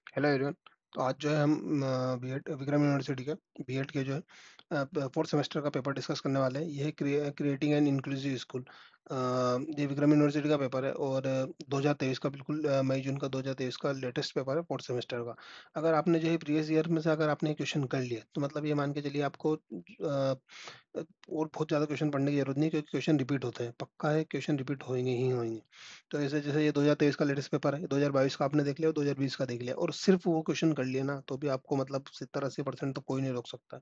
Hello everyone. तो आज जो है हम बीएड विक्रम यूनिवर्सिटी के बीएड के जो है फोर्थ सेमेस्टर का पेपर डिस्कस करने वाले हैं। ये है क्रिएटिंग एन इंक्लूसिव स्कूल। ये विक्रम यूनिवर्सिटी का पेपर है और 2023 का बिल्कुल मई जून का 2023 का लेटेस्ट पेपर है फोर्थ सेमेस्टर का। अगर आपने जो है प्रीवियस ईयर में से अगर आपने क्वेश्चन कर लिए तो मतलब ये मान के चलिए आपको और बहुत ज़्यादा क्वेश्चन पढ़ने की जरूरत नहीं, क्योंकि क्वेश्चन रिपीट होते हैं, पक्का है क्वेश्चन रिपीट होंगे ही होंगे। तो ऐसे जैसे ये 2023 का लेटेस्ट पेपर है, 2022 का आपने देख लिया और 2020 का देख लिया और सिर्फ वो क्वेश्चन कर लिए ना, तो भी आपको मतलब 70-80% तो कोई नहीं रोक सकता।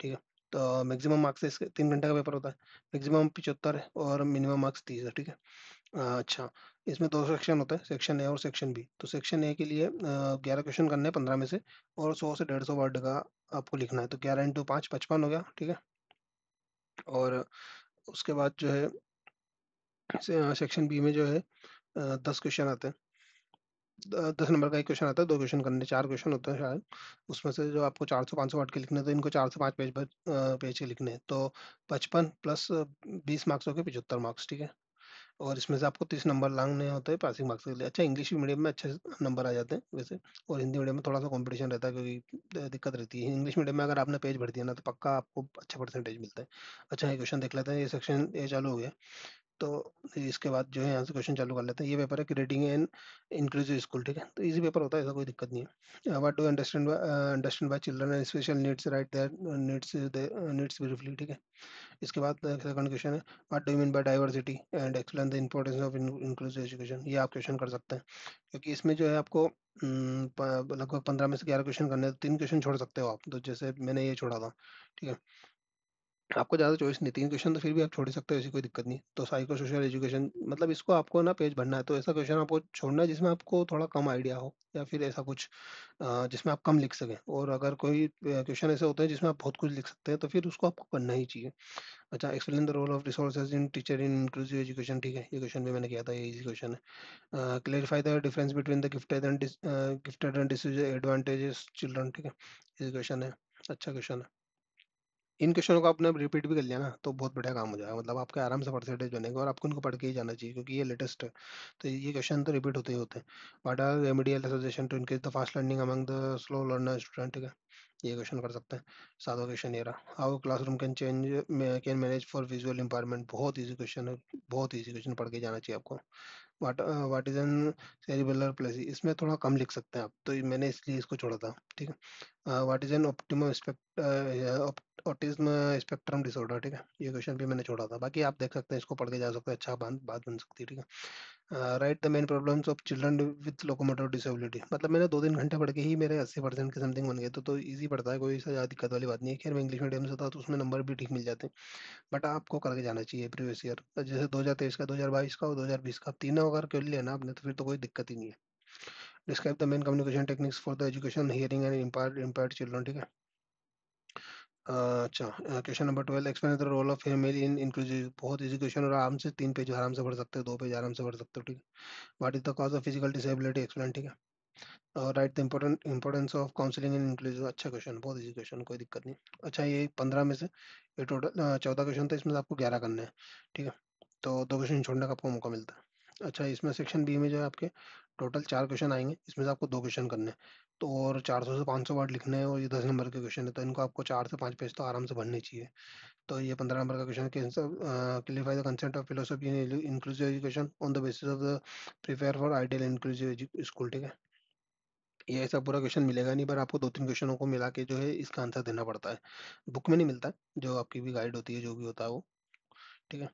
ठीक है। तो मैक्सिमम मार्क्स इसके 3 घंटे का पेपर होता है। मैक्सिमम 75 है और मिनिमम मार्क्स 30 है। ठीक है। अच्छा, इसमें दो सेक्शन होता है, सेक्शन ए और सेक्शन बी। तो सेक्शन ए के लिए 11 क्वेश्चन करने हैं 15 में से, और 100 से 150 वर्ड का आपको लिखना है। तो 11 × 5 55 हो गया। ठीक है। और उसके बाद जो है सेक्शन बी में जो है 10 क्वेश्चन आते हैं। 10 नंबर का एक क्वेश्चन आता है, 2 क्वेश्चन करने, 4 क्वेश्चन होते हैं शायद। उसमें से जो आपको 400-500 वर्ड के लिखने हैं, तो इनको 4 से 5 पेज पर पेज के लिखने हैं। तो 55 + 20 मार्क्स हो गए, 75 मार्क्स। ठीक है। और इसमें से आपको 30 नंबर लाने होते हैं पासिंग मार्क्स के लिए। अच्छा, इंग्लिश मीडियम में अच्छे नंबर आ जाते हैं वैसे, और हिंदी मीडियम में थोड़ा सा कंपटीशन रहता है, क्योंकि दिक्कत रहती है। इंग्लिश मीडियम में अगर आपने पेज भर दिया ना, तो पक्का आपको अच्छा परसेंटेज मिलता है। अच्छा, ये क्वेश्चन देख लेते हैं। ये सेक्शन ए चालू हो गया। तो इसके बाद जो है यहाँ से क्वेश्चन चालू कर लेते हैं। ये पेपर है क्रिएटिंग एन इंक्लूसिव स्कूल। ठीक है। तो इजी पेपर होता है, ऐसा कोई दिक्कत नहीं है। What do understand by children and special needs, right there needs briefly. ठीक है। इसके बाद सेकंड क्वेश्चन है, what do you mean by diversity and explain the importance of inclusive education. ये आप क्वेश्चन कर सकते हैं, क्योंकि इसमें जो है आपको लगभग 15 में से 11 क्वेश्चन करने हैं, तो 3 क्वेश्चन छोड़ सकते हो आप। तो जैसे मैंने ये छोड़ा था। ठीक है। आपको ज़्यादा चॉइस नहीं, 3 क्वेश्चन तो फिर भी आप छोड़ ही सकते हो, ऐसी कोई दिक्कत नहीं। तो साइको सोशल एजुकेशन, मतलब इसको आपको ना पेज भरना है, तो ऐसा क्वेश्चन आपको छोड़ना है जिसमें आपको थोड़ा कम आइडिया हो, या फिर ऐसा कुछ जिसमें आप कम लिख सकें। और अगर कोई क्वेश्चन ऐसे होते हैं जिसमें आप बहुत कुछ लिख सकते हैं, तो फिर उसको आपको करना ही चाहिए। अच्छा, explain the role of resources in teacher in inclusive education. ठीक है। ये क्वेश्चन भी मैंने किया था, ये इजी क्वेश्चन है। Clarify the difference between the gifted and disadvantages children. ठीक है। ये क्वेश्चन है, अच्छा क्वेश्चन है। इन क्वेश्चनों को आपने रिपीट भी कर लिया ना, तो बहुत बढ़िया काम हो जाएगा, मतलब आपके आराम से परसेंटेज बनेगा, और आपको इनको पढ़ के ही जाना चाहिए, क्योंकि ये लेटेस्ट है। तो ये क्वेश्चन तो रिपीट होते ही होते हैं। What are remedial suggestion to increase the fast learning among the slow learner student. ठीक है। ये क्वेश्चन कर सकते हैं। सातवां क्वेश्चन ये रहा, how classroom can manage for visual impairment. बहुत ईजी क्वेश्चन है, बहुत ईजी क्वेश्चन, पढ़ के जाना चाहिए आपको। What is an cerebellar palsy, इसमें थोड़ा कम लिख सकते हैं आप, तो मैंने इसलिए इसको छोड़ा था। ठीक है। What is N autism spectrum disorder. ठीक है। ये क्वेश्चन भी मैंने छोड़ा था, बाकी आप देख सकते हैं, इसको पढ़ के जा सकते हैं, अच्छा बात बन सकती है। ठीक है। Right the main problems of children with locomotor disability, मतलब मैंने 2-3 घंटे पढ़ के ही मेरे 80% के समथिंग बन गए। तो ईजी पड़ता है, कोई सा ज़्यादा दिक्कत वाली बात नहीं है। खैर, मैं इंग्लिश मीडियम से था, तो उसमें नंबर भी ठीक मिल जाते हैं। बट आपको करके जाना चाहिए प्रीवियस ईयर, जैसे 2023 का, 2022 का और 2020 का, तीनों अगर कर लिया ना आपने, तो फिर तो कोई दिक्कत ही नहीं है। Describe the main communication techniques for the education hearing and impaired children. ठीक है। अच्छा, question number 12, explain the role of female in inclusive. बहुत इजी क्वेश्चन, और आराम से 3 पेज आराम से पढ़ सकते हो, 2 पेज आराम से पढ़ सकते हो। ठीक है। What is the cause of physical disability, explain. ठीक है। और right the importance of counselling in inclusive. अच्छा क्वेश्चन, बहुत इजी क्वेश्चन, कोई दिक्कत नहीं। अच्छा, ये 15 में से, ये टोटल 14 क्वेश्चन थे, इसमें से आपको 11 करने हैं। ठीक है। तो 2 क्वेश्चन छोड़ने का आपको मौका मिलता है। अच्छा, इसमें सेक्शन बी में जो है आपके टोटल 4 क्वेश्चन आएंगे, इसमें से आपको 2 क्वेश्चन करने हैं। तो और 400 से 500 वर्ड लिखने हैं, और ये 10 नंबर के क्वेश्चन है, तो इनको आपको 4 से 5 पेज तो आराम से भरने चाहिए। तो ये 15 नंबर का question, clarify the concept of philosophy in inclusive education on the basis of the prepare for ideal inclusive school. ठीक है। ये ऐसा पूरा क्वेश्चन मिलेगा नहीं, पर आपको 2-3 क्वेश्चनों को मिला के जो है इसका आंसर देना पड़ता है। बुक में नहीं मिलता है, जो आपकी भी गाइड होती है, जो भी होता है वो। ठीक है।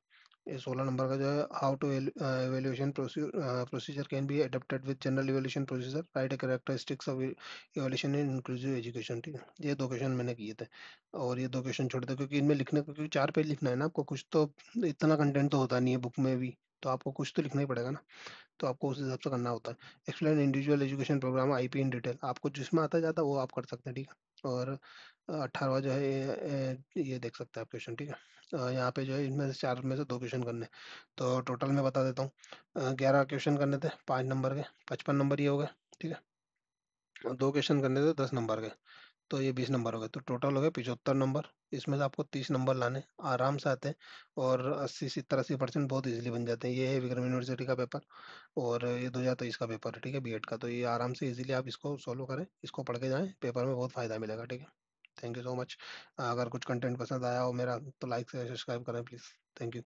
ये 16 नंबर का जो है, how to evaluation procedure can be adopted with general evaluation procedure, write a characteristics of evaluation in inclusive education. ठीक है। ये 2 क्वेश्चन मैंने किए थे, और ये 2 क्वेश्चन छोड़ थे, क्योंकि इनमें लिखने को, क्योंकि 4 पेज लिखना है ना आपको, कुछ तो इतना कंटेंट तो होता नहीं है बुक में भी, तो आपको कुछ तो लिखना ही पड़ेगा ना, तो आपको उस हिसाब से करना होता है। Explain individual education program IP in detail, आपको जिसमें आता जाता है वो आप कर सकते हैं। ठीक है। और 18वां जो है, ये देख सकते हैं आप क्वेश्चन। ठीक है। यहाँ पे जो है, इनमें से 4 में से 2 क्वेश्चन करने हैं। तो टोटल मैं बता देता हूँ, 11 क्वेश्चन करने थे 5 नंबर के, 55 नंबर ये हो गए। ठीक है। और 2 क्वेश्चन करने थे 10 नंबर के, तो ये 20 नंबर हो गए, तो टोटल हो गए 75 नंबर। इसमें से आपको 30 नंबर लाने आराम से आते हैं, और 80 70 80% बहुत इजीली बन जाते हैं। ये है विक्रम यूनिवर्सिटी का पेपर, और ये 2023 का पेपर है, ठीक है, बीएड का। तो ये आराम से इजीली आप इसको सॉल्व करें, इसको पढ़ के जाएं, पेपर में बहुत फायदा मिलेगा, ठीक है। Thank you so much. अगर कुछ कंटेंट पसंद आया हो मेरा, तो लाइक से सब्सक्राइब करें प्लीज़। Thank you.